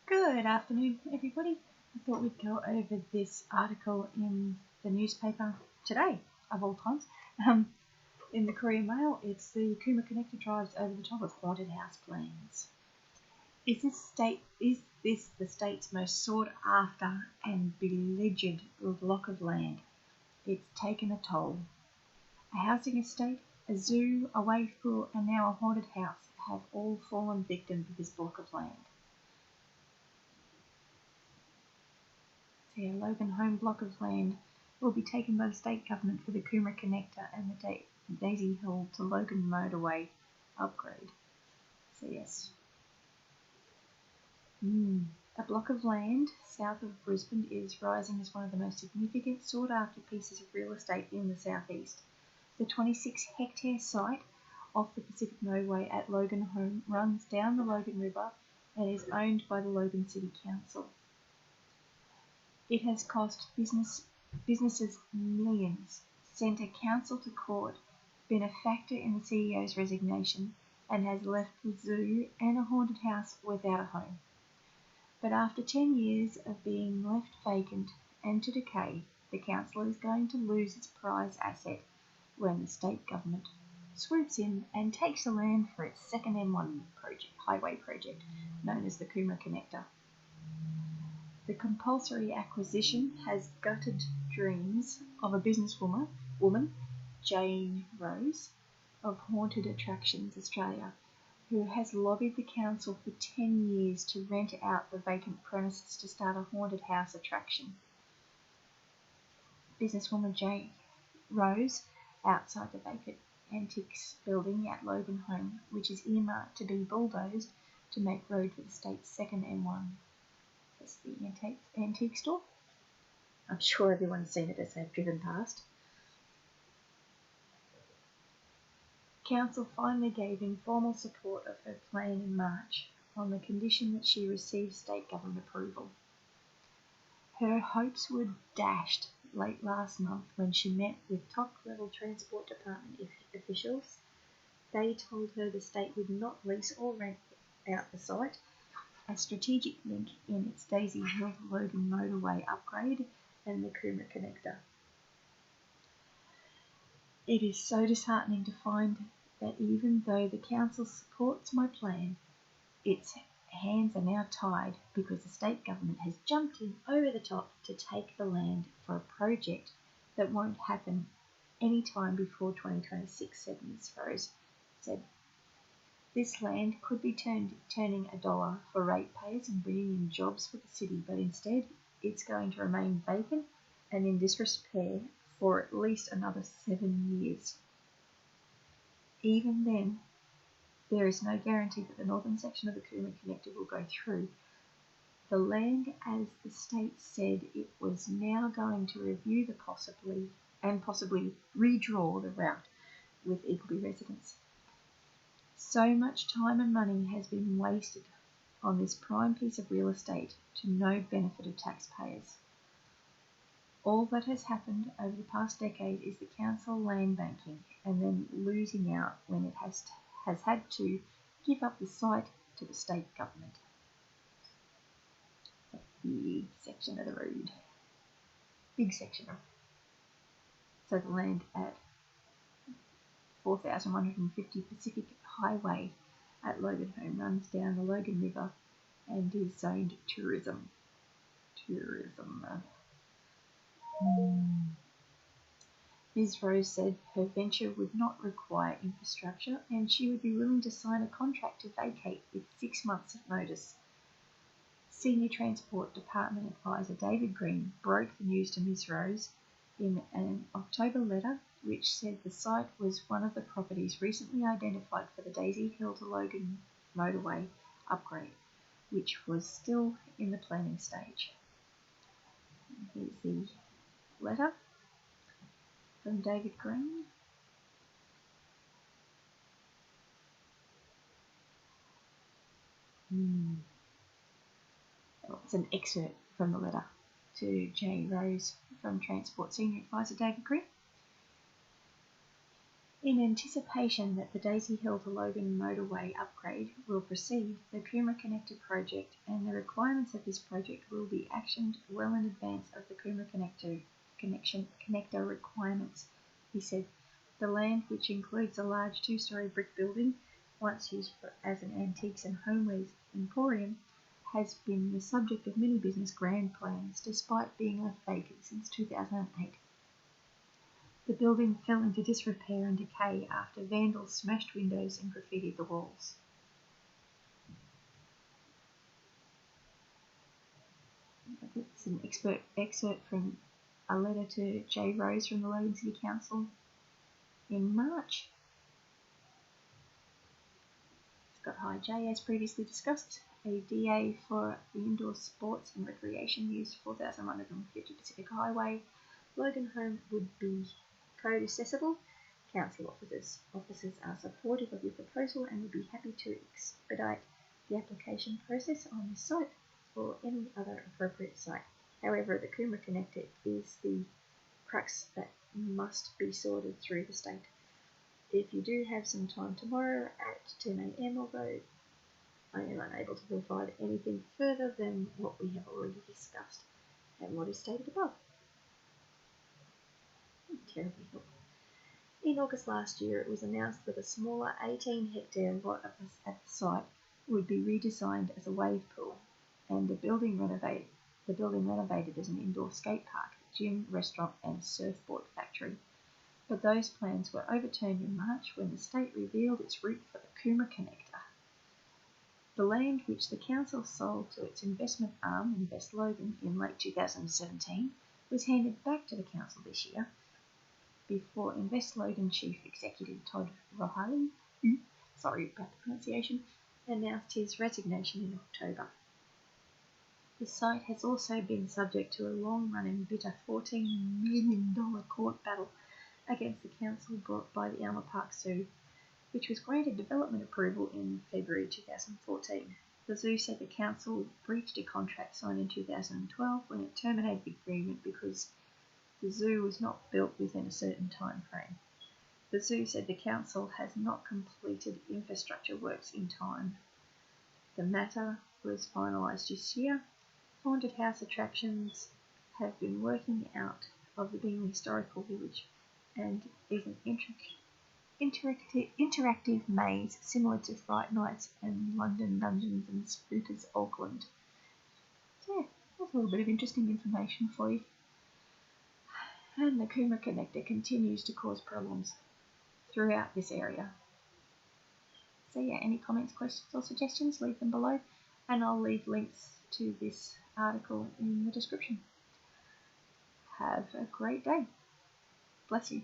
Good afternoon, everybody. I thought we'd go over this article in the newspaper today, of all times. In the Courier Mail, it's the Coomera Connector drives over the top of haunted house plans. Is this the state's most sought after and beleged block of land? It's taken a toll. A housing estate, a zoo, a wave pool, and now a haunted house have all fallen victim to this block of land. A Logan Home block of land will be taken by the state government for the Coomera Connector and the Daisy Hill to Logan motorway upgrade. So yes. A block of land south of Brisbane is rising as one of the most significant sought after pieces of real estate in the southeast. The 26-hectare site off the Pacific Motorway at Logan Home runs down the Logan River and is owned by the Logan City Council. It has cost businesses millions, sent a council to court, been a factor in the CEO's resignation, and has left the zoo and a haunted house without a home. But after 10 years of being left vacant and to decay, the council is going to lose its prize asset when the state government swoops in and takes the land for its second M1 highway project, known as the Coomera Connector. The compulsory acquisition has gutted dreams of a businesswoman, Jane Rose, of Haunted Attractions Australia, who has lobbied the council for 10 years to rent out the vacant premises to start a haunted house attraction. Businesswoman Jane Rose, outside the vacant antiques building at Logan Home, which is earmarked to be bulldozed to make road for the state's second M1. That's the antique store. I'm sure everyone's seen it as they've driven past. Council finally gave informal support of her plan in March on the condition that she receive state government approval. Her hopes were dashed late last month when she met with top-level Transport Department officials. They told her the state would not lease or rent out the site, a strategic link in its Daisy Hill Logan motorway upgrade and the Coomera Connector. It is so disheartening to find that even though the council supports my plan, its hands are now tied because the state government has jumped in over the top to take the land for a project that won't happen any time before 2026, said Ms. Rose. This land could be turning a dollar for ratepayers and bringing in jobs for the city, but instead it's going to remain vacant and in disrepair for at least another 7 years. Even then, there is no guarantee that the northern section of the Coomera Connector will go through. The land, as the state said, it was now going to review possibly redraw the route with Eagleby residents. So much time and money has been wasted on this prime piece of real estate to no benefit of taxpayers. All that has happened over the past decade is the council land banking and then losing out when it has had to give up the site to the state government. A big section of the road. So the land at 4,150 Pacific Highway at Logan Home runs down the Logan River and is zoned tourism. Ms. Rose said her venture would not require infrastructure and she would be willing to sign a contract to vacate with 6 months of notice. Senior Transport Department advisor David Green broke the news to Ms. Rose in an October letter which said the site was one of the properties recently identified for the Daisy Hill to Logan motorway upgrade, which was still in the planning stage. Here's the letter from David Green. It's an excerpt from the letter to Jane Rose from Transport Senior Advisor David Green. In anticipation that the Daisy Hill to Logan motorway upgrade will proceed, the Coomera Connector project and the requirements of this project will be actioned well in advance of the Coomera Connector requirements, he said. The land, which includes a large two-storey brick building, once used as an antiques and homewares emporium, has been the subject of many business grand plans, despite being left vacant since 2008. The building fell into disrepair and decay after vandals smashed windows and graffitied the walls. It's an excerpt from a letter to Jay Rose from the Logan City Council in March. It's got Hi Jay, as previously discussed, a DA for the indoor sports and recreation use 4150 Pacific Highway. Logan Home would be code accessible. Council officers are supportive of your proposal and would be happy to expedite the application process on this site or any other appropriate site. However, the Coomera Connector is the crux that must be sorted through the state. If you do have some time tomorrow at 10 AM, although I am unable to provide anything further than what we have already discussed and what is stated above. Terribly helpful. In August last year, it was announced that a smaller 18-hectare lot at the site would be redesigned as a wave pool and the building renovated as an indoor skate park, gym, restaurant and surfboard factory. But those plans were overturned in March when the state revealed its route for the Coomera Connector. The land, which the council sold to its investment arm, Invest Logan, in late 2017, was handed back to the council this year, before Invest Logan Chief Executive Todd Rohali, sorry about the pronunciation, announced his resignation in October. The site has also been subject to a long-running bitter $14 million court battle against the council brought by the Alma Park Zoo, which was granted development approval in February 2014. The zoo said the council breached a contract signed in 2012 when it terminated the agreement because the zoo was not built within a certain time frame. The zoo said the council has not completed infrastructure works in time. The matter was finalised this year. Haunted house attractions have been working out of the Bingley Historical Village and is an interactive maze similar to Fright Nights and London Dungeons and Spookers Auckland. So yeah, that's a little bit of interesting information for you. And the Coomera Connector continues to cause problems throughout this area. So yeah, any comments, questions or suggestions, leave them below and I'll leave links to this article in the description. Have a great day. Bless you.